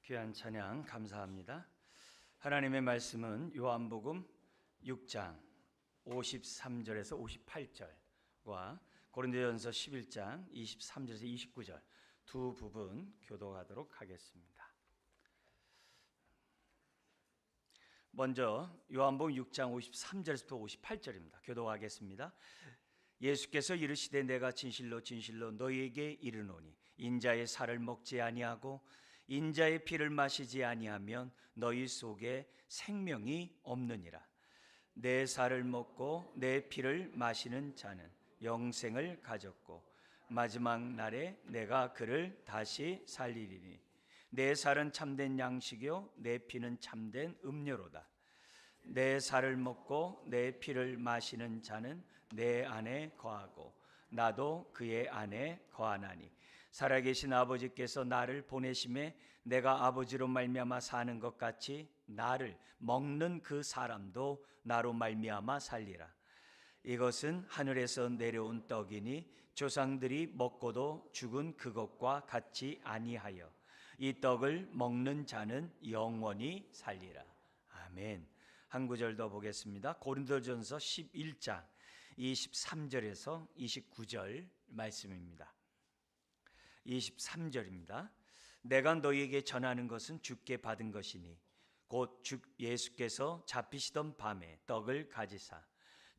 귀한 찬양 감사합니다. 하나님의 말씀은 요한복음 6장 53절에서 58절과 고린도전서 11장 23절에서 29절 두 부분 교독하도록 하겠습니다. 먼저 요한복음 6장 53절에서부터 58절입니다. 교독하겠습니다. 예수께서 이르시되 내가 진실로 진실로 너희에게 이르노니 인자의 살을 먹지 아니하고 인자의 피를 마시지 아니하면 너희 속에 생명이 없느니라. 내 살을 먹고 내 피를 마시는 자는 영생을 가졌고 마지막 날에 내가 그를 다시 살리리니 내 살은 참된 양식이요 내 피는 참된 음료로다. 내 살을 먹고 내 피를 마시는 자는 내 안에 거하고 나도 그의 안에 거하나니 살아계신 아버지께서 나를 보내심에 내가 아버지로 말미암아 사는 것 같이 나를 먹는 그 사람도 나로 말미암아 살리라. 이것은 하늘에서 내려온 떡이니 조상들이 먹고도 죽은 그것과 같지 아니하여 이 떡을 먹는 자는 영원히 살리라. 아멘. 한 구절 더 보겠습니다. 고린도전서 11장 23절에서 29절 말씀입니다. 23절입니다. 내가 너희에게 전하는 것은 주께 받은 것이니 곧 주 예수께서 잡히시던 밤에 떡을 가지사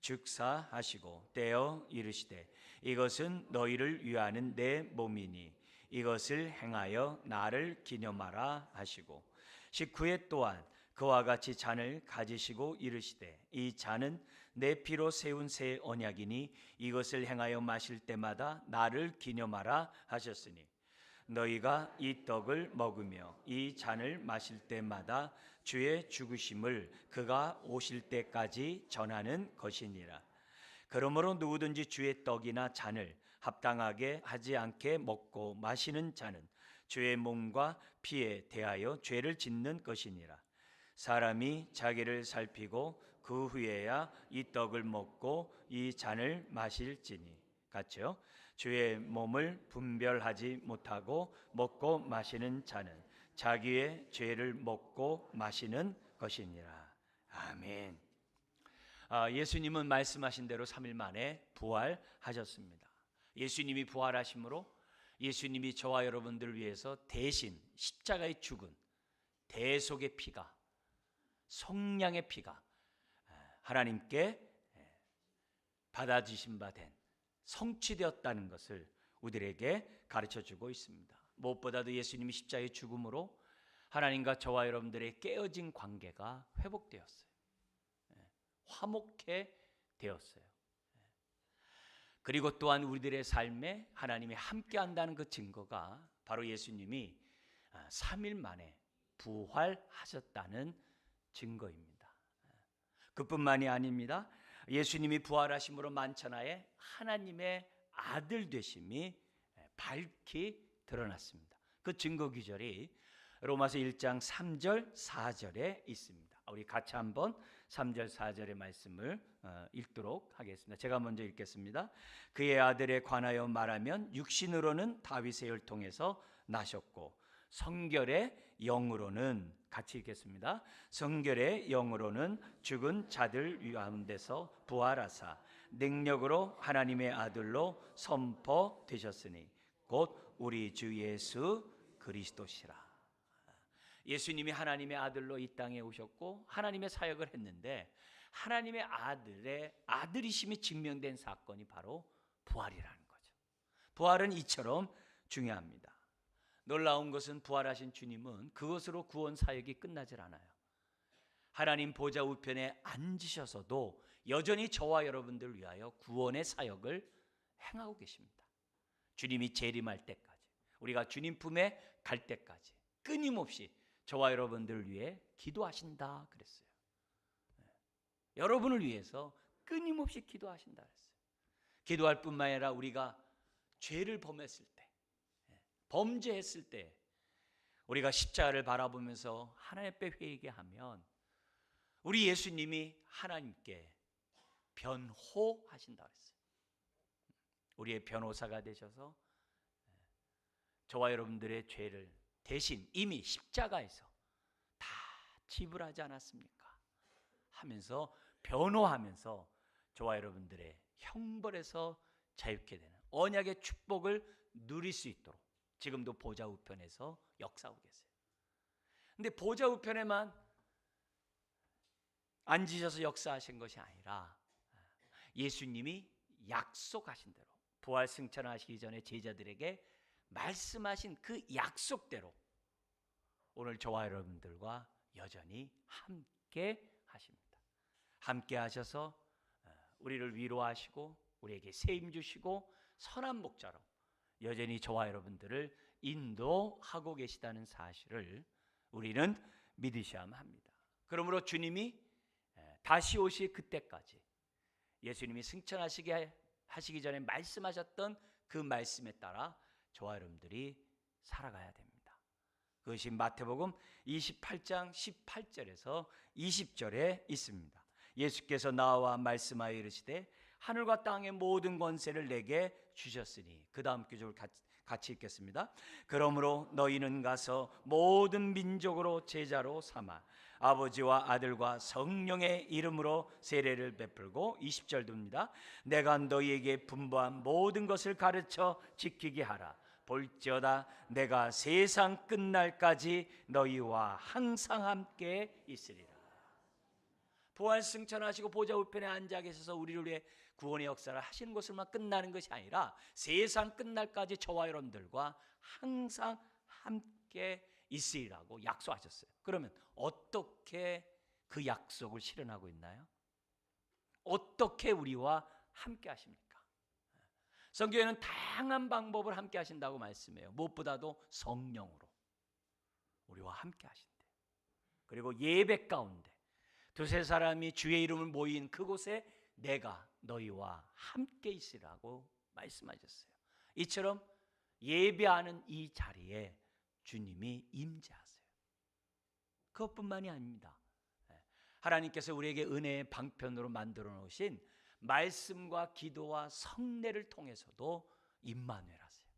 축사하시고 떼어 이르시되 이것은 너희를 위하는 내 몸이니 이것을 행하여 나를 기념하라 하시고 식후에 또한 그와 같이 잔을 가지시고 이르시되 이 잔은 내 피로 세운 새 언약이니 이것을 행하여 마실 때마다 나를 기념하라 하셨으니 너희가 이 떡을 먹으며 이 잔을 마실 때마다 주의 죽으심을 그가 오실 때까지 전하는 것이니라. 그러므로 누구든지 주의 떡이나 잔을 합당하게 하지 않게 먹고 마시는 자는 주의 몸과 피에 대하여 죄를 짓는 것이니라. 사람이 자기를 살피고 그 후에야 이 떡을 먹고 이 잔을 마실지니 같죠. 주의 몸을 분별하지 못하고 먹고 마시는 자는 자기의 죄를 먹고 마시는 것이니라. 아멘. 예수님은 말씀하신 대로 3일 만에 부활하셨습니다. 예수님이 부활하심으로 예수님이 저와 여러분들을 위해서 대신 십자가에 죽은 대속의 피가 성량의 피가 하나님께 받아주신 바 된 성취되었다는 것을 우리에게 가르쳐주고 있습니다. 무엇보다도 예수님이 십자가의 죽음으로 하나님과 저와 여러분들의 깨어진 관계가 회복되었어요. 화목해 되었어요. 그리고 또한 우리들의 삶에 하나님이 함께한다는 그 증거가 바로 예수님이 3일 만에 부활하셨다는 증거입니다. 그뿐만이 아닙니다. 예수님이 부활하심으로 만천하에 하나님의 아들 되심이 밝히 드러났습니다. 그 증거 기절이 로마서 1장 3절 4절에 있습니다. 우리 같이 한번 3절 4절의 말씀을 읽도록 하겠습니다. 제가 먼저 읽겠습니다. 그의 아들에 관하여 말하면 육신으로는 다윗의 혈통에서 나셨고 성결의 영으로는 같이 읽겠습니다. 성결의 영으로는 죽은 자들 가운데서 부활하사 능력으로 하나님의 아들로 선포되셨으니 곧 우리 주 예수 그리스도시라. 예수님이 하나님의 아들로 이 땅에 오셨고 하나님의 사역을 했는데 하나님의 아들이심이 증명된 사건이 바로 부활이라는 거죠. 부활은 이처럼 중요합니다. 놀라운 것은 부활하신 주님은 그것으로 구원 사역이 끝나질 않아요. 하나님 보좌 우편에 앉으셔서도 여전히 저와 여러분들을 위하여 구원의 사역을 행하고 계십니다. 주님이 재림할 때까지, 우리가 주님 품에 갈 때까지 끊임없이 저와 여러분들을 위해 기도하신다 그랬어요. 여러분을 위해서 끊임없이 기도하신다 그랬어요. 기도할 뿐만 아니라 우리가 죄를 범했을 때, 범죄했을 때 우리가 십자가를 바라보면서 하나님 앞에 회개하면 우리 예수님이 하나님께 변호하신다 그랬어요. 우리의 변호사가 되셔서 저와 여러분들의 죄를 대신 이미 십자가에서 다 지불하지 않았습니까? 하면서 변호하면서 저와 여러분들의 형벌에서 자유케 되는 언약의 축복을 누릴 수 있도록 지금도 보좌 우편에서 역사하고 계세요. 근데 보좌 우편에만 앉으셔서 역사하신 것이 아니라 예수님이 약속하신 대로 부활 승천하시기 전에 제자들에게 말씀하신 그 약속대로 오늘 저와 여러분들과 여전히 함께 하십니다. 함께 하셔서 우리를 위로하시고 우리에게 세임 주시고 선한 목자로 여전히 저와 여러분들을 인도하고 계시다는 사실을 우리는 믿으셔야 합니다. 그러므로 주님이 다시 오실 그때까지 예수님이 승천하시기 전에 말씀하셨던 그 말씀에 따라 저와 여러분들이 살아가야 됩니다. 그것이 마태복음 28장 18절에서 20절에 있습니다. 예수께서 나와 말씀하여 이르시되 하늘과 땅의 모든 권세를 내게 주셨으니, 그 다음 구절 같이 읽겠습니다. 그러므로 너희는 가서 모든 민족으로 제자로 삼아 아버지와 아들과 성령의 이름으로 세례를 베풀고 20절입니다. 내가 너희에게 분부한 모든 것을 가르쳐 지키게 하라. 볼지어다 내가 세상 끝날까지 너희와 항상 함께 있으리라. 부활 승천하시고 보좌 우편에 앉아 계셔서 우리를 위해 구원의 역사를 하시는 것으로만 끝나는 것이 아니라 세상 끝날까지 저와 여러분들과 항상 함께 있으리라고 약속하셨어요. 그러면 어떻게 그 약속을 실현하고 있나요? 어떻게 우리와 함께 하십니까? 성경에는 다양한 방법을 함께 하신다고 말씀해요. 무엇보다도 성령으로 우리와 함께 하신대. 그리고 예배 가운데 두세 사람이 주의 이름을 모인 그곳에 내가 너희와 함께 있으라고 말씀하셨어요. 이처럼 예배하는 이 자리에 주님이 임재하세요. 그것뿐만이 아닙니다. 하나님께서 우리에게 은혜의 방편으로 만들어 놓으신 말씀과 기도와 성례를 통해서도 임마누엘 하세요.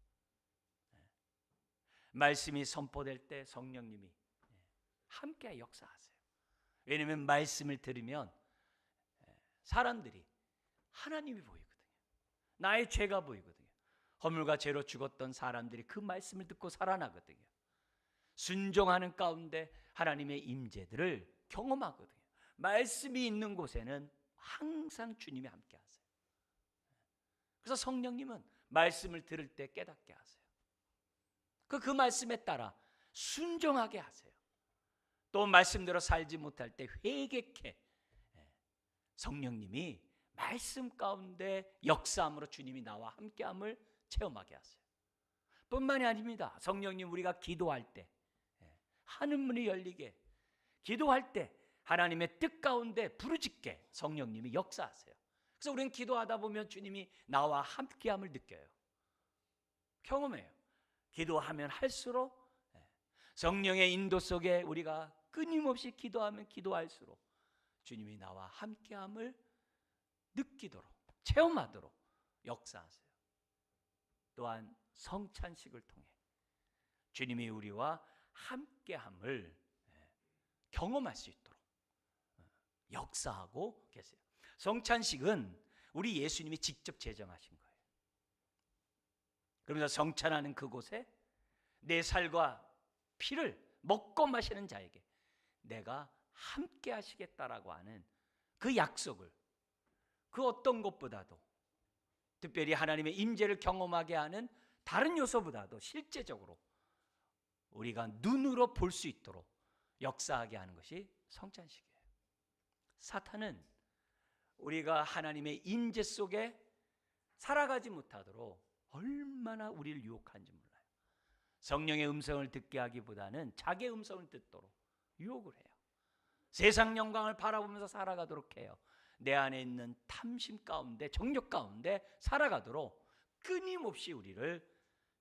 말씀이 선포될 때 성령님이 함께 역사하세요. 왜냐하면 말씀을 들으면 사람들이 하나님이 보이거든요. 나의 죄가 보이거든요. 허물과 죄로 죽었던 사람들이 그 말씀을 듣고 살아나거든요. 순종하는 가운데 하나님의 임재들을 경험하거든요. 말씀이 있는 곳에는 항상 주님이 함께 하세요. 그래서 성령님은 말씀을 들을 때 깨닫게 하세요. 그 말씀에 따라 순종하게 하세요. 또 말씀대로 살지 못할 때 회개케 성령님이 말씀 가운데 역사함으로 주님이 나와 함께함을 체험하게 하세요. 뿐만이 아닙니다. 성령님, 우리가 기도할 때 하늘문이 열리게, 기도할 때 하나님의 뜻 가운데 부르짖게 성령님이 역사하세요. 그래서 우리는 기도하다 보면 주님이 나와 함께함을 느껴요. 경험해요. 기도하면 할수록 성령의 인도 속에 우리가 끊임없이 기도하면 기도할수록 주님이 나와 함께함을 느끼도록, 체험하도록 역사하세요. 또한 성찬식을 통해 주님이 우리와 함께함을 경험할 수 있도록 역사하고 계세요. 성찬식은 우리 예수님이 직접 제정하신 거예요. 그러면서 성찬하는 그곳에 내 살과 피를 먹고 마시는 자에게 내가 함께 하시겠다라고 하는 그 약속을 그 어떤 것보다도, 특별히 하나님의 임재를 경험하게 하는 다른 요소보다도 실제적으로 우리가 눈으로 볼 수 있도록 역사하게 하는 것이 성찬식이에요. 사탄은 우리가 하나님의 임재 속에 살아가지 못하도록 얼마나 우리를 유혹하는지 몰라요. 성령의 음성을 듣게 하기보다는 자기의 음성을 듣도록 유혹을 해요. 세상 영광을 바라보면서 살아가도록 해요. 내 안에 있는 탐심 가운데, 정욕 가운데 살아가도록 끊임없이 우리를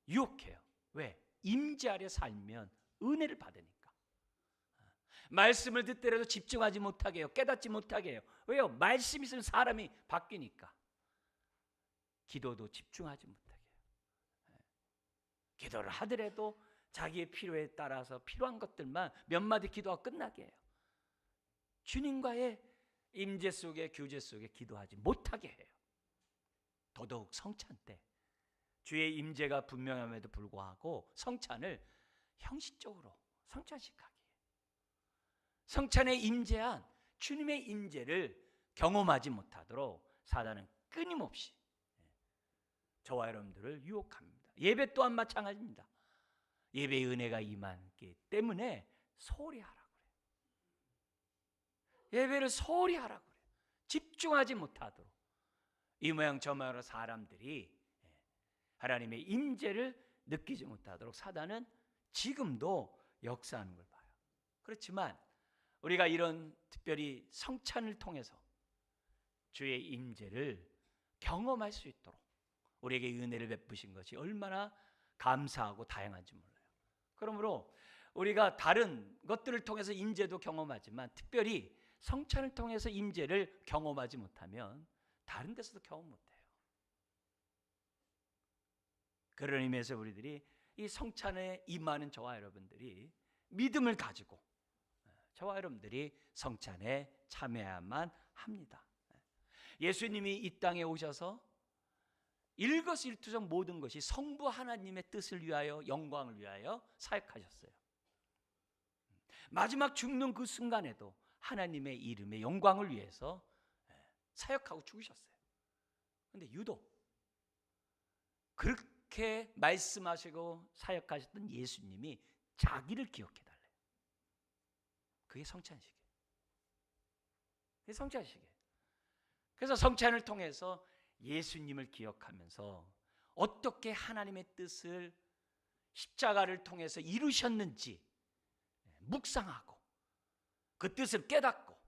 유혹해요. 왜? 임재 아래 살면 은혜를 받으니까. 말씀을 듣더라도 집중하지 못하게 해요. 깨닫지 못하게 해요. 왜요? 말씀이 있으면 사람이 바뀌니까. 기도도 집중하지 못하게 해요. 기도를 하더라도 자기의 필요에 따라서 필요한 것들만 몇 마디 기도하고 끝나게 해요. 주님과의 임재 속에, 교제 속에 기도하지 못하게 해요. 더더욱 성찬 때 주의 임재가 분명함에도 불구하고 성찬을 형식적으로 성찬식하기, 성찬에 임재한 주님의 임재를 경험하지 못하도록 사단은 끊임없이 저와 여러분들을 유혹합니다. 예배 또한 마찬가지입니다. 예배의 은혜가 임하기 때문에 소홀히 하라고 그래요. 예배를 소홀히 하라고 그래요. 집중하지 못하도록 이 모양 저 모양으로 사람들이 하나님의 임재를 느끼지 못하도록 사단은 지금도 역사하는 걸 봐요. 그렇지만 우리가 이런 특별히 성찬을 통해서 주의 임재를 경험할 수 있도록 우리에게 은혜를 베푸신 것이 얼마나 감사하고 다양한지 몰라요. 그러므로 우리가 다른 것들을 통해서 임재도 경험하지만 특별히 성찬을 통해서 임재를 경험하지 못하면 다른 데서도 경험 못해요. 그런 의미에서 우리들이 이 성찬에 임하는 저와 여러분들이 믿음을 가지고 저와 여러분들이 성찬에 참여해야만 합니다. 예수님이 이 땅에 오셔서 일거수일투족 모든 것이 성부 하나님의 뜻을 위하여, 영광을 위하여 사역하셨어요. 마지막 죽는 그 순간에도 하나님의 이름의 영광을 위해서 사역하고 죽으셨어요. 그런데 유독 그렇게 말씀하시고 사역하셨던 예수님이 자기를 기억해달래요. 그게 성찬식이에요. 그게 성찬식이에요. 그래서 성찬을 통해서 예수님을 기억하면서 어떻게 하나님의 뜻을 십자가를 통해서 이루셨는지 묵상하고 그 뜻을 깨닫고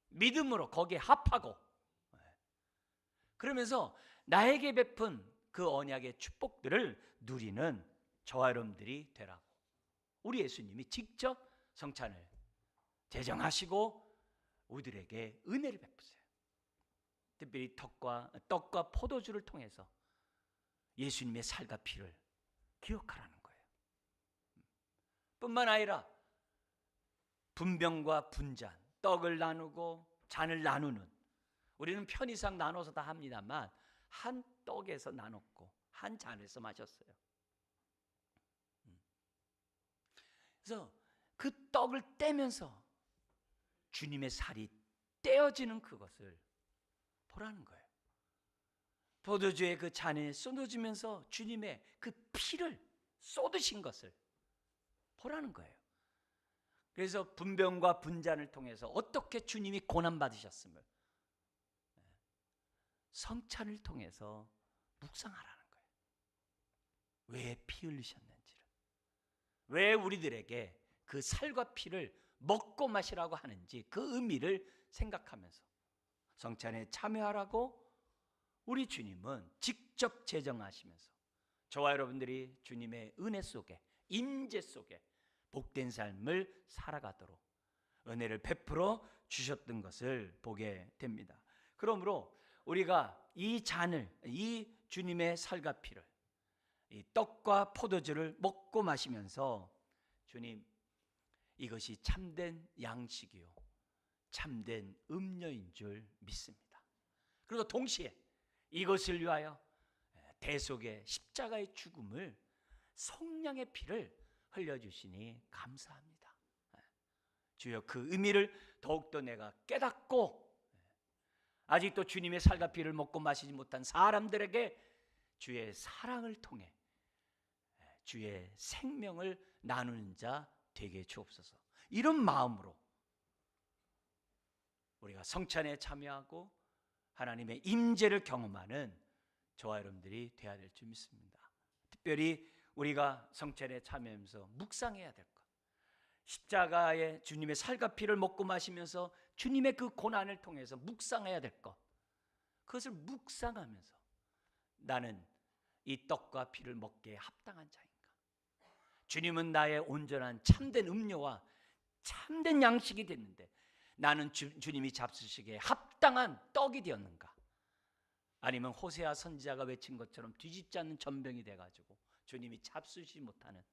믿음으로 거기에 합하고 그러면서 나에게 베푼 그 언약의 축복들을 누리는 저와 여러분들이 되라고 우리 예수님이 직접 성찬을 제정하시고 우리들에게 은혜를 베푸세요. 특별히 떡과 포도주를 통해서 예수님의 살과 피를 기억하라는 거예요. 뿐만 아니라 분병과 분잔, 떡을 나누고 잔을 나누는, 우리는 편의상 나눠서 다 합니다만 한 떡에서 나눴고 한 잔에서 마셨어요. 그래서 그 떡을 떼면서 주님의 살이 떼어지는 그것을 보라는 거예요. 포도주의 그 잔에 쏟아지면서 주님의 그 피를 쏟으신 것을 보라는 거예요. 그래서 분병과 분잔을 통해서 어떻게 주님이 고난받으셨음을 성찬을 통해서 묵상하라는 거예요. 왜 피 흘리셨는지를, 왜 우리들에게 그 살과 피를 먹고 마시라고 하는지 그 의미를 생각하면서 성찬에 참여하라고 우리 주님은 직접 제정하시면서 저와 여러분들이 주님의 은혜 속에, 임재 속에 복된 삶을 살아가도록 은혜를 베풀어 주셨던 것을 보게 됩니다. 그러므로 우리가 이 잔을, 이 주님의 살과 피를, 이 떡과 포도주를 먹고 마시면서 주님, 이것이 참된 양식이요 참된 음료인 줄 믿습니다. 그리고 동시에 이것을 위하여 대속의 십자가의 죽음을, 속량의 피를 흘려주시니 감사합니다. 주여, 그 의미를 더욱더 내가 깨닫고 아직도 주님의 살과 피를 먹고 마시지 못한 사람들에게 주의 사랑을 통해 주의 생명을 나누는 자 되게 주옵소서. 이런 마음으로 우리가 성찬에 참여하고 하나님의 임재를 경험하는 저와 여러분들이 되어야 될 줄 믿습니다. 특별히 우리가 성찬에 참여하면서 묵상해야 될 것, 십자가의 주님의 살과 피를 먹고 마시면서 주님의 그 고난을 통해서 묵상해야 될 것, 그것을 묵상하면서 나는 이 떡과 피를 먹기에 합당한 자인가? 주님은 나의 온전한 참된 음료와 참된 양식이 됐는데 나는 주님이 잡수시기에 합당한 떡이 되었는가? 아니면 호세아 선지자가 외친 것처럼 뒤집지 않는 전병이 돼가지고 주님이 잡수시지 못하는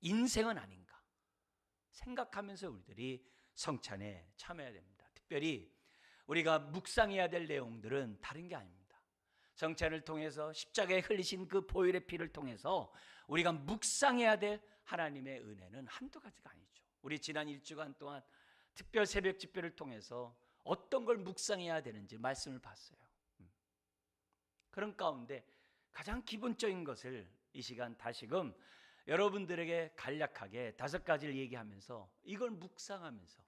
인생은 아닌가 생각하면서 우리들이 성찬에 참여해야 됩니다. 특별히 우리가 묵상해야 될 내용들은 다른 게 아닙니다. 성찬을 통해서 십자가에 흘리신 그 보혈의 피를 통해서 우리가 묵상해야 될 하나님의 은혜는 한두 가지가 아니죠. 우리 지난 1주간 동안 특별 새벽 집회를 통해서 어떤 걸 묵상해야 되는지 말씀을 봤어요. 그런 가운데 가장 기본적인 것을 이 시간 다시금 여러분들에게 간략하게 5가지를 얘기하면서 이걸 묵상하면서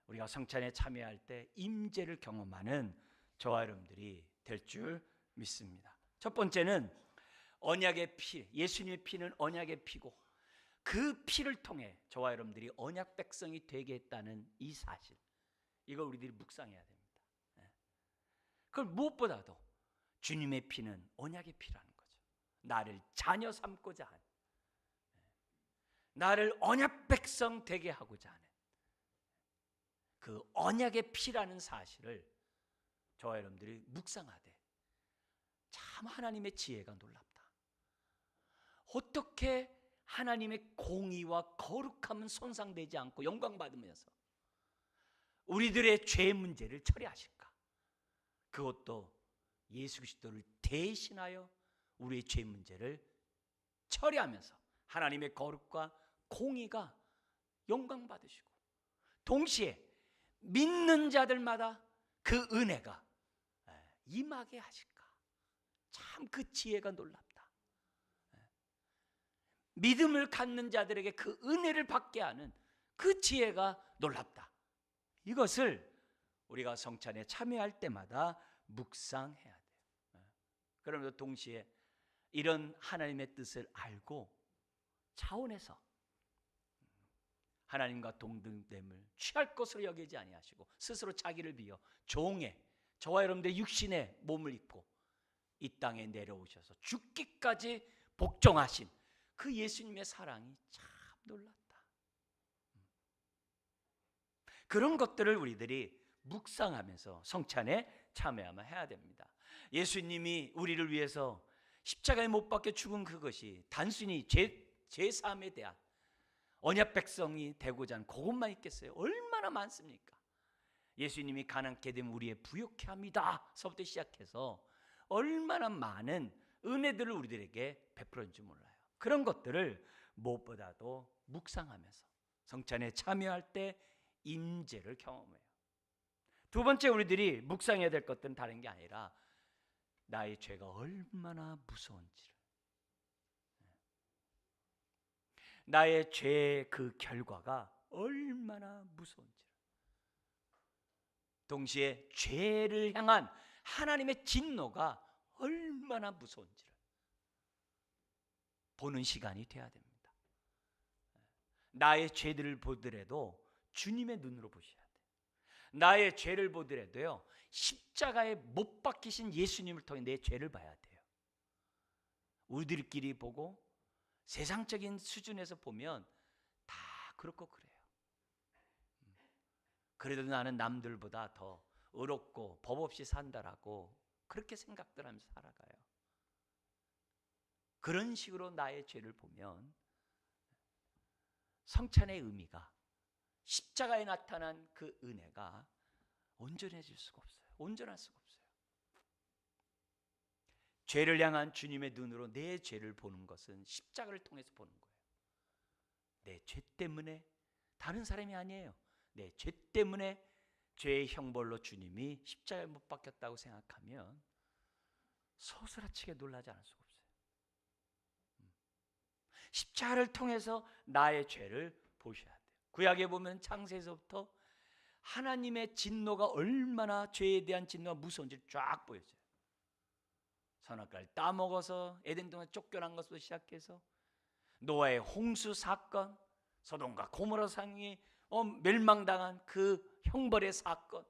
우리가 성찬에 참여할 때 임재를 경험하는 저와 여러분들이 될 줄 믿습니다. 첫 번째는 언약의 피, 예수님의 피는 언약의 피고 그 피를 통해 저와 여러분들이 언약 백성이 되게 했다는 이 사실, 이걸 우리들이 묵상해야 됩니다. 그걸 무엇보다도 주님의 피는 언약의 피라는 거죠. 나를 자녀 삼고자 하는, 나를 언약 백성 되게 하고자 하는 그 언약의 피라는 사실을 저와 여러분들이 묵상하되 참 하나님의 지혜가 놀랍다. 어떻게 하나님의 공의와 거룩함은 손상되지 않고 영광받으면서 우리들의 죄 문제를 처리하실까? 그것도 예수 그리스도를 대신하여 우리의 죄 문제를 처리하면서 하나님의 거룩과 공의가 영광받으시고 동시에 믿는 자들마다 그 은혜가 임하게 하실까? 참 그 지혜가 놀랍다. 믿음을 갖는 자들에게 그 은혜를 받게 하는 그 지혜가 놀랍다. 이것을 우리가 성찬에 참여할 때마다 묵상해야 돼요. 그러면서 동시에 이런 하나님의 뜻을 알고 차원에서 하나님과 동등됨을 취할 것으로 여기지 아니하시고 스스로 자기를 비워 종의 저와 여러분들의 육신의 몸을 입고 이 땅에 내려오셔서 죽기까지 복종하신 그 예수님의 사랑이 참 놀랐다. 그런 것들을 우리들이 묵상하면서 성찬에 참여하면 해야 됩니다. 예수님이 우리를 위해서 십자가에 못 박혀 죽은 그것이 단순히 죄사함에 대한 언약 백성이 되고자 하는 그것만 있겠어요? 얼마나 많습니까? 예수님이 가난케 되면 우리의 부욕케 합니다 서부터 시작해서 얼마나 많은 은혜들을 우리들에게 베풀었는지 줄 몰라요. 그런 것들을 무엇보다도 묵상하면서 성찬에 참여할 때 임재를 경험해요. 두 번째 우리들이 묵상해야 될 것들은 다른 게 아니라 나의 죄가 얼마나 무서운지를, 나의 죄의 그 결과가 얼마나 무서운지를, 동시에 죄를 향한 하나님의 진노가 얼마나 무서운지를 보는 시간이 돼야 됩니다. 나의 죄들을 보더라도 주님의 눈으로 보셔야 돼요. 나의 죄를 보더라도요 십자가에 못 박히신 예수님을 통해 내 죄를 봐야 돼요. 우리들끼리 보고 세상적인 수준에서 보면 다 그렇고 그래요. 그래도 나는 남들보다 더 의롭고 법 없이 산다라고 그렇게 생각들 하면서 살아가요. 그런 식으로 나의 죄를 보면 성찬의 의미가, 십자가에 나타난 그 은혜가 온전해질 수가 없어요. 온전할 수가 없어요. 죄를 향한 주님의 눈으로 내 죄를 보는 것은 십자가를 통해서 보는 거예요. 내 죄 때문에, 다른 사람이 아니에요. 내 죄 때문에 죄의 형벌로 주님이 십자가에 못 박혔다고 생각하면 소스라치게 놀라지 않을 수가 없어요. 십자가를 통해서 나의 죄를 보셔야 돼요. 구약에 보면 창세에서부터 하나님의 진노가 얼마나 죄에 대한 진노가 무서운지 쫙 보여줘요. 선악과를 따먹어서 에덴 동안 쫓겨난 것부터 시작해서 노아의 홍수 사건, 소돔과 고모라 산이 멸망당한 그 형벌의 사건,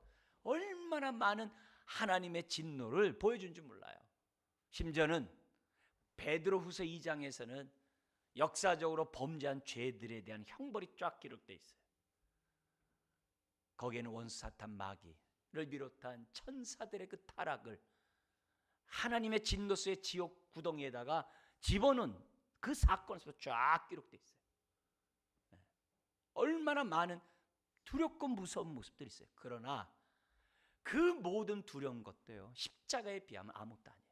얼마나 많은 하나님의 진노를 보여준 줄 몰라요. 심지어는 베드로후서 2장에서는 역사적으로 범죄한 죄들에 대한 형벌이 쫙 기록되어 있어요. 거기에는 원수 사탄 마귀를 비롯한 천사들의 그 타락을 하나님의 진노수의 지옥 구덩이에다가 집어넣은 그 사건에서 쫙 기록되어 있어요. 얼마나 많은 두렵고 무서운 모습들이 있어요. 그러나 그 모든 두려운 것도요, 십자가에 비하면 아무것도 아니에요.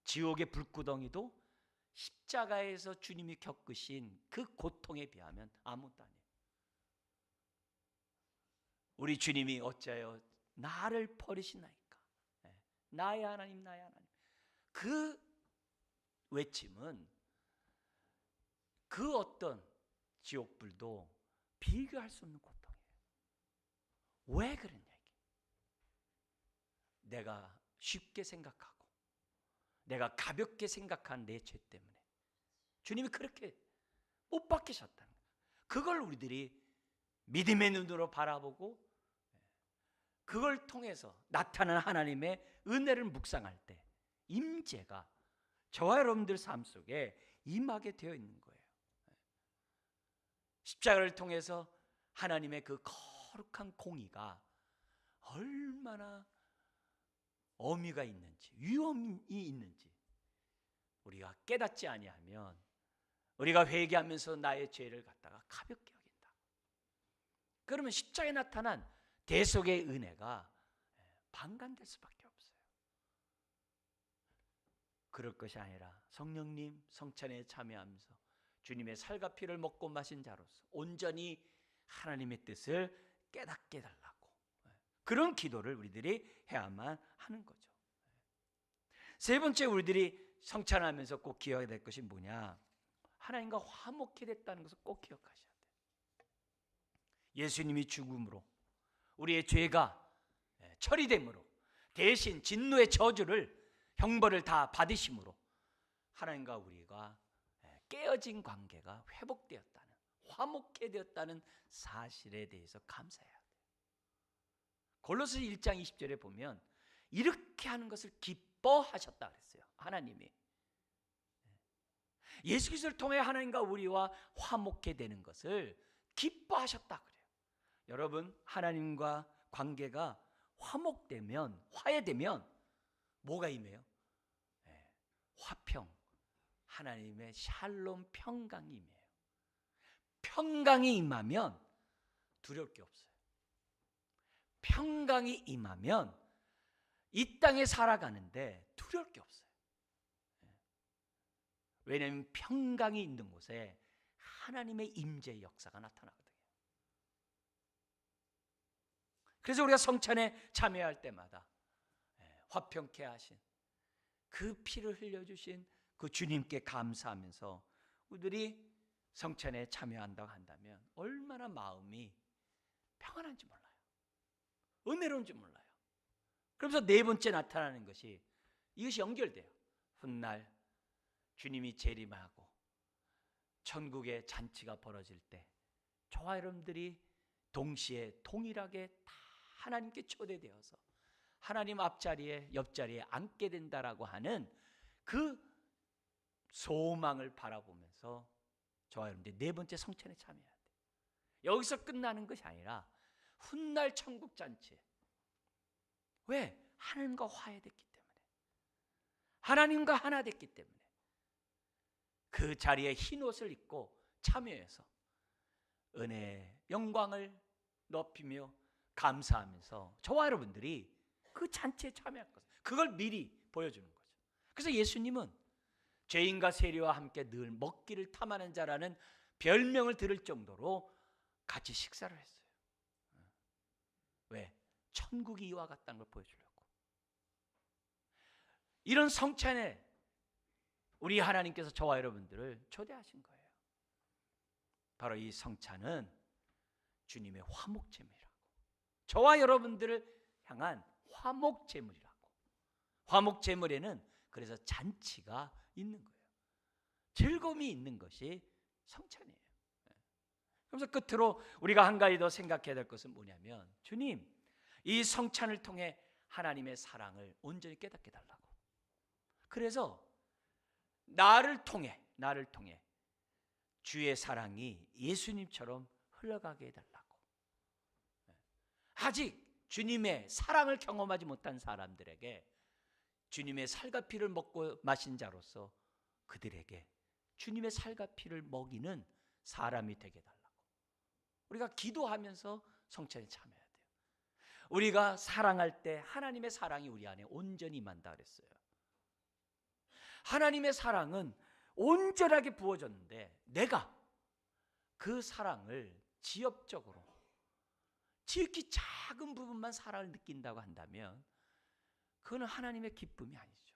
지옥의 불구덩이도 십자가에서 주님이 겪으신 그 고통에 비하면 아무것도 아니에요. 우리 주님이 어찌하여 나를 버리시나이까? 나의 하나님, 나의 하나님. 그 외침은 그 어떤 지옥불도 비교할 수 없는 고통이에요. 왜 그랬냐? 내가 쉽게 생각하고 내가 가볍게 생각한 내 죄 때문에 주님이 그렇게 못 박히셨다는 거예요. 그걸 우리들이 믿음의 눈으로 바라보고 그걸 통해서 나타난 하나님의 은혜를 묵상할 때 임재가 저와 여러분들 삶 속에 임하게 되어 있는 거예요. 십자가를 통해서 하나님의 그 거룩한 공의가 얼마나 어미가 있는지, 위험이 있는지 우리가 깨닫지 아니하면 우리가 회개하면서 나의 죄를 갖다가 가볍게 여긴다. 그러면 십자가에 나타난 대속의 은혜가 반감될 수밖에 없어요. 그럴 것이 아니라 성령님 성찬에 참여하면서 주님의 살과 피를 먹고 마신 자로서 온전히 하나님의 뜻을 깨닫게 해달라고, 그런 기도를 우리들이 해야만 하는 거죠. 세 번째, 우리들이 성찬하면서 꼭 기억해야 될 것이 뭐냐? 하나님과 화목해 됐다는 것을 꼭 기억하셔야 돼요. 예수님이 죽음으로 우리의 죄가 처리됨으로 대신 진노의 저주를, 형벌을 다 받으심으로 하나님과 우리가 깨어진 관계가 회복되었다는, 화목해 되었다는 사실에 대해서 감사해야 돼요. 골로새 1장 20절에 보면 이렇게 하는 것을 기뻐하셨다 그랬어요. 하나님이 예수 그리스도를 통해 하나님과 우리와 화목해 되는 것을 기뻐하셨다 그래요. 여러분, 하나님과 관계가 화목되면, 화해되면 뭐가 임해요? 화평, 하나님의 샬롬 평강이 임해요. 평강이 임하면 두려울 게 없어요. 평강이 임하면 이 땅에 살아가는데 두려울 게 없어요. 왜냐하면 평강이 있는 곳에 하나님의 임재의 역사가 나타나거든요. 그래서 우리가 성찬에 참여할 때마다 화평케 하신 그 피를 흘려주신 그 주님께 감사하면서 우리들이 성찬에 참여한다고 한다면 얼마나 마음이 평안한지 몰라요. 은혜로운지 몰라요. 그러면서 네 번째 나타나는 것이, 이것이 연결돼요. 훗날 주님이 재림하고 천국의 잔치가 벌어질 때 저와 여러분들이 동시에 동일하게 다 하나님께 초대되어서 하나님 앞자리에, 옆자리에 앉게 된다라고 하는 그 소망을 바라보면서 저와 여러분들이 네 번째 성찬에 참여해야 돼요. 여기서 끝나는 것이 아니라 훗날 천국 잔치에, 왜? 하나님과 화해됐기 때문에, 하나님과 하나 됐기 때문에 그 자리에 흰 옷을 입고 참여해서 은혜의 영광을 높이며 감사하면서 저와 여러분들이 그 잔치에 참여할 것, 그걸 미리 보여주는 거죠. 그래서 예수님은 죄인과 세리와 함께 늘 먹기를 탐하는 자라는 별명을 들을 정도로 같이 식사를 했어요. 왜? 천국이 이와 같다는 걸 보여주려고. 이런 성찬에 우리 하나님께서 저와 여러분들을 초대하신 거예요. 바로 이 성찬은 주님의 화목제물이라고, 저와 여러분들을 향한 화목제물이라고. 화목제물에는 그래서 잔치가 있는 거예요. 즐거움이 있는 것이 성찬이에요. 그래서 끝으로 우리가 한 가지 더 생각해야 될 것은 뭐냐면, 주님, 이 성찬을 통해 하나님의 사랑을 온전히 깨닫게 달라고. 그래서 나를 통해 주의 사랑이 예수님처럼 흘러가게 해달라고. 아직 주님의 사랑을 경험하지 못한 사람들에게 주님의 살과 피를 먹고 마신 자로서 그들에게 주님의 살과 피를 먹이는 사람이 되게 해달라고. 우리가 기도하면서 성찬에 참여해야 돼요. 우리가 사랑할 때 하나님의 사랑이 우리 안에 온전히 임한다 그랬어요. 하나님의 사랑은 온전하게 부어졌는데 내가 그 사랑을 지엽적으로 지극히 작은 부분만 사랑을 느낀다고 한다면 그거는 하나님의 기쁨이 아니죠.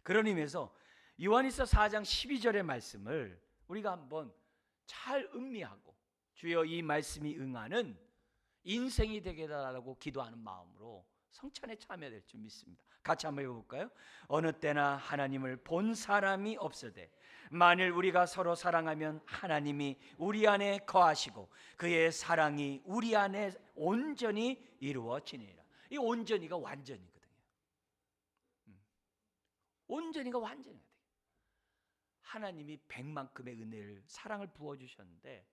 그런 의미에서 요한일서 4장 12절의 말씀을 우리가 한번 잘 음미하고 주여 이 말씀이 응하는 인생이 되게 해달라고 기도하는 마음으로 성찬에 참여될 줄 믿습니다. 같이 한번 해볼까요? 어느 때나 하나님을 본 사람이 없으되 만일 우리가 서로 사랑하면 하나님이 우리 안에 거하시고 그의 사랑이 우리 안에 온전히 이루어지니라. 이 온전히가 완전이거든요. 온전히가 완전이거든요. 하나님이 백만큼의 은혜를 사랑을 부어주셨는데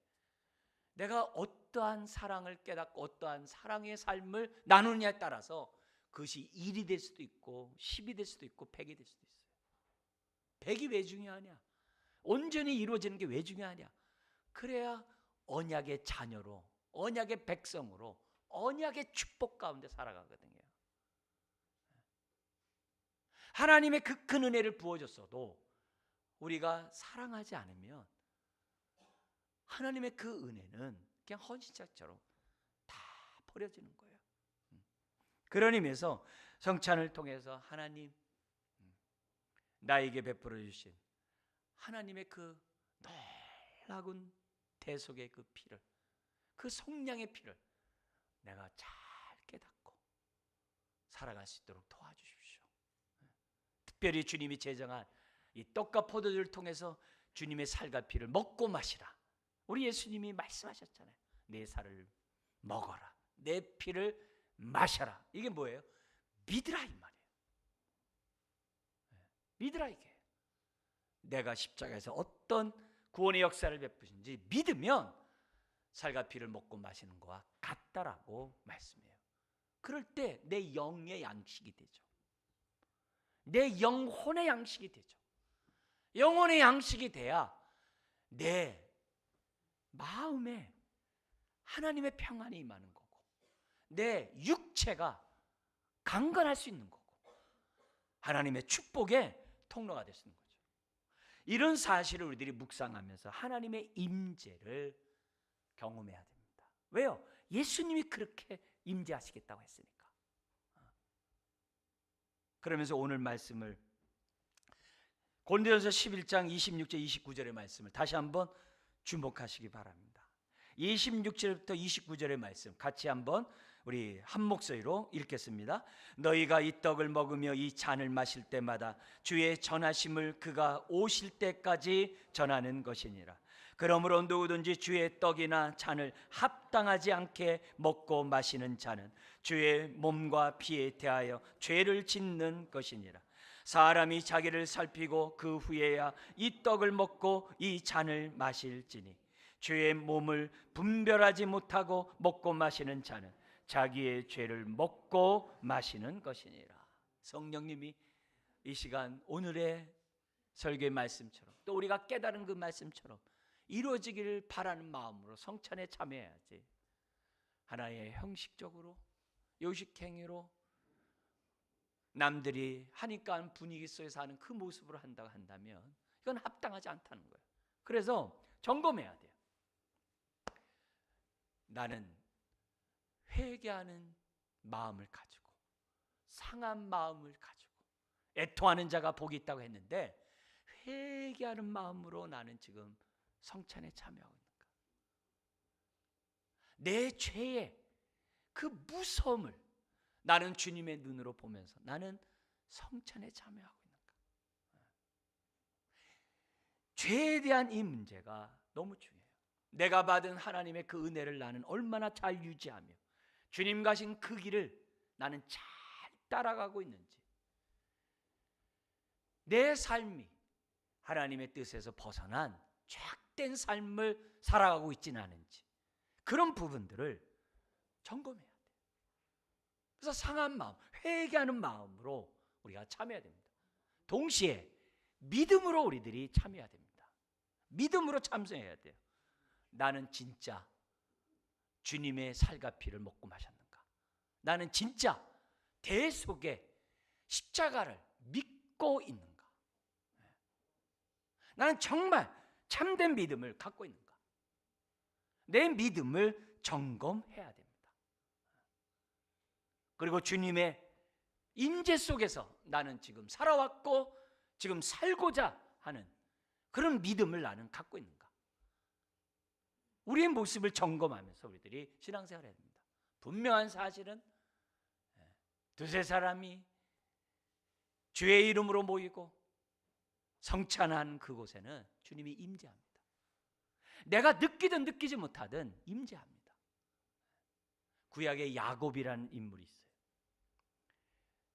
내가 어떠한 사랑을 깨닫고 어떠한 사랑의 삶을 나누느냐에 따라서 그것이 1이 될 수도 있고 10이 될 수도 있고 100이 될 수도 있어요. 100이 왜 중요하냐? 온전히 이루어지는 게 왜 중요하냐? 그래야 언약의 자녀로, 언약의 백성으로, 언약의 축복 가운데 살아가거든요. 하나님의 그 큰 은혜를 부어줬어도 우리가 사랑하지 않으면 하나님의 그 은혜는 그냥 헌신짝처럼 다 버려지는 거예요. 그런 의미에서 성찬을 통해서 하나님 나에게 베풀어 주신 하나님의 그 놀라운 대속의 그 피를, 그 속량의 피를 내가 잘 깨닫고 살아갈 수 있도록 도와주십시오. 특별히 주님이 제정한 이 떡과 포도주를 통해서 주님의 살과 피를 먹고 마시라. 우리 예수님이 말씀하셨잖아요. 내 살을 먹어라, 내 피를 마셔라. 이게 뭐예요? 믿으라 이 말이에요. 믿으라 이게. 내가 십자가에서 어떤 구원의 역사를 베푸신지 믿으면 살과 피를 먹고 마시는 것과 같다라고 말씀해요. 그럴 때 내 영의 양식이 되죠. 내 영혼의 양식이 되죠. 영혼의 양식이 돼야 내 마음에 하나님의 평안이 임하는 거고 내 육체가 강건할 수 있는 거고 하나님의 축복의 통로가 될 수 있는 거죠. 이런 사실을 우리들이 묵상하면서 하나님의 임재를 경험해야 됩니다. 왜요? 예수님이 그렇게 임재하시겠다고 했으니까. 그러면서 오늘 말씀을 고린도전서 11장 26절 29절의 말씀을 다시 한번 주목하시기 바랍니다. 26절부터 29절의 말씀 같이 한번 우리 한 목소리로 읽겠습니다. 너희가 이 떡을 먹으며 이 잔을 마실 때마다 주의 전하심을 그가 오실 때까지 전하는 것이니라. 그러므로 누구든지 주의 떡이나 잔을 합당하지 않게 먹고 마시는 자는 주의 몸과 피에 대하여 죄를 짓는 것이니라. 사람이 자기를 살피고 그 후에야 이 떡을 먹고 이 잔을 마실지니 주의 몸을 분별하지 못하고 먹고 마시는 자는 자기의 죄를 먹고 마시는 것이니라. 성령님이 이 시간 오늘의 설교의 말씀처럼 또 우리가 깨달은 그 말씀처럼 이루어지기를 바라는 마음으로 성찬에 참여해야지 하나의 형식적으로 요식행위로 남들이 하니까 하는 분위기 속에서 하는 그 모습으로 한다고 한다면 이건 합당하지 않다는 거예요. 그래서 점검해야 돼요. 나는 회개하는 마음을 가지고 상한 마음을 가지고 애통하는 자가 복이 있다고 했는데 회개하는 마음으로 나는 지금 성찬에 참여하고 있는가? 내 죄의 그 무서움을 나는 주님의 눈으로 보면서 나는 성찬에 참여하고 있는가? 죄에 대한 이 문제가 너무 중요해요. 내가 받은 하나님의 그 은혜를 나는 얼마나 잘 유지하며 주님 가신 그 길을 나는 잘 따라가고 있는지, 내 삶이 하나님의 뜻에서 벗어난 죄악된 삶을 살아가고 있지는 않은지 그런 부분들을 점검해야 돼요. 그래서 상한 마음, 회개하는 마음으로 우리가 참여해야 됩니다. 동시에 믿음으로 우리들이 참여해야 됩니다. 믿음으로 참여해야 돼요. 나는 진짜 주님의 살과 피를 먹고 마셨는가? 나는 진짜 대속의 십자가를 믿고 있는가? 나는 정말 참된 믿음을 갖고 있는가? 내 믿음을 점검해야 됩니다. 그리고 주님의 임재 속에서 나는 지금 살아왔고 지금 살고자 하는 그런 믿음을 나는 갖고 있는가? 우리의 모습을 점검하면서 우리들이 신앙생활을 해야 됩니다. 분명한 사실은 두세 사람이 주의 이름으로 모이고 성찬한 그곳에는 주님이 임재합니다. 내가 느끼든 느끼지 못하든 임재합니다. 구약에 야곱이라는 인물이 있어요.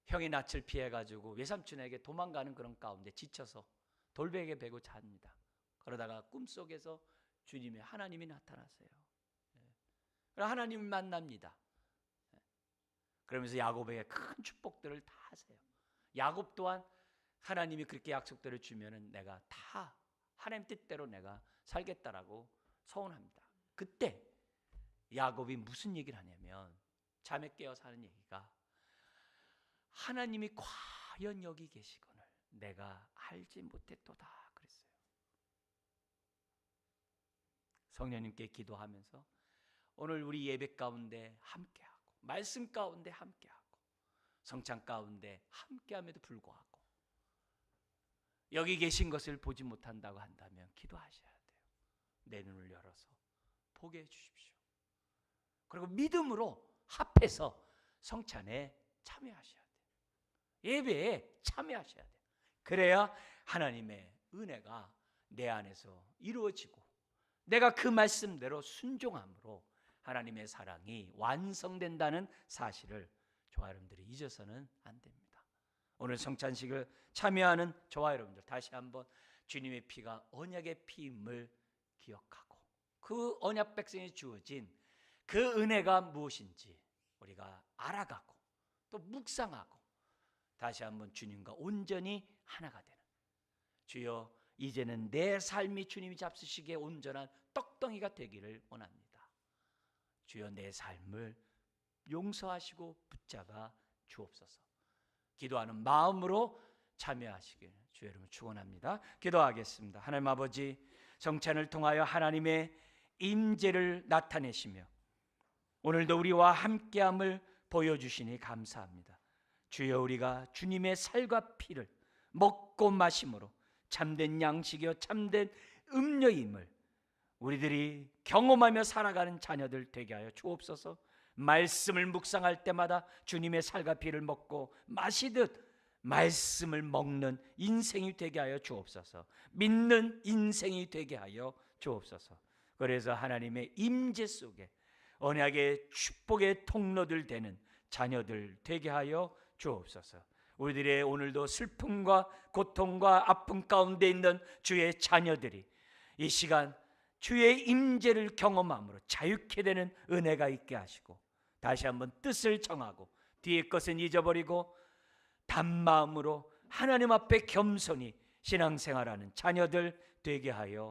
형이 낯을 피해가지고 외삼촌에게 도망가는 그런 가운데 지쳐서 돌베개 베고 잡니다. 그러다가 꿈속에서 주님의 하나님이 나타나세요. 하나님을 만납니다. 그러면서 야곱에게 큰 축복들을 다 하세요. 야곱 또한 하나님이 그렇게 약속들을 주면은 내가 다 하나님 뜻대로 내가 살겠다라고 서원합니다. 그때 야곱이 무슨 얘기를 하냐면 잠에 깨어서 하는 얘기가 하나님이 과연 여기 계시거늘 내가 알지 못했도다 그랬어요. 성령님께 기도하면서 오늘 우리 예배 가운데 함께하고 말씀 가운데 함께하고 성찬 가운데 함께함에도 불구하고 여기 계신 것을 보지 못한다고 한다면 기도하셔야 돼요. 내 눈을 열어서 보게 해주십시오. 그리고 믿음으로 합해서 성찬에 참여하셔야 돼요. 예배에 참여하셔야 돼요. 그래야 하나님의 은혜가 내 안에서 이루어지고 내가 그 말씀대로 순종함으로 하나님의 사랑이 완성된다는 사실을 저와 여러분들이 잊어서는 안 됩니다. 오늘 성찬식을 참여하는 저와 여러분들 다시 한번 주님의 피가 언약의 피임을 기억하고 그 언약 백성에 주어진 그 은혜가 무엇인지 우리가 알아가고 또 묵상하고 다시 한번 주님과 온전히 하나가 되는 주여 이제는 내 삶이 주님이 잡수시기에 온전한 떡덩이가 되기를 원합니다. 주여 내 삶을 용서하시고 붙잡아 주옵소서. 기도하는 마음으로 참여하시길 주여 여러분 축원합니다. 기도하겠습니다. 하나님 아버지 성찬을 통하여 하나님의 임재를 나타내시며 오늘도 우리와 함께함을 보여주시니 감사합니다. 주여 우리가 주님의 살과 피를 먹고 마심으로 참된 양식이요 참된 음료임을 우리들이 경험하며 살아가는 자녀들 되게 하여 주옵소서. 말씀을 묵상할 때마다 주님의 살과 피를 먹고 마시듯 말씀을 먹는 인생이 되게 하여 주옵소서. 믿는 인생이 되게 하여 주옵소서. 그래서 하나님의 임재 속에 언약의 축복의 통로들 되는 자녀들 되게 하여 주옵소서. 우리들의 오늘도 슬픔과 고통과 아픔 가운데 있는 주의 자녀들이 이 시간 주의 임재를 경험함으로 자유케 되는 은혜가 있게 하시고 다시 한번 뜻을 정하고 뒤의 것은 잊어버리고 단마음으로 하나님 앞에 겸손히 신앙생활하는 자녀들 되게 하여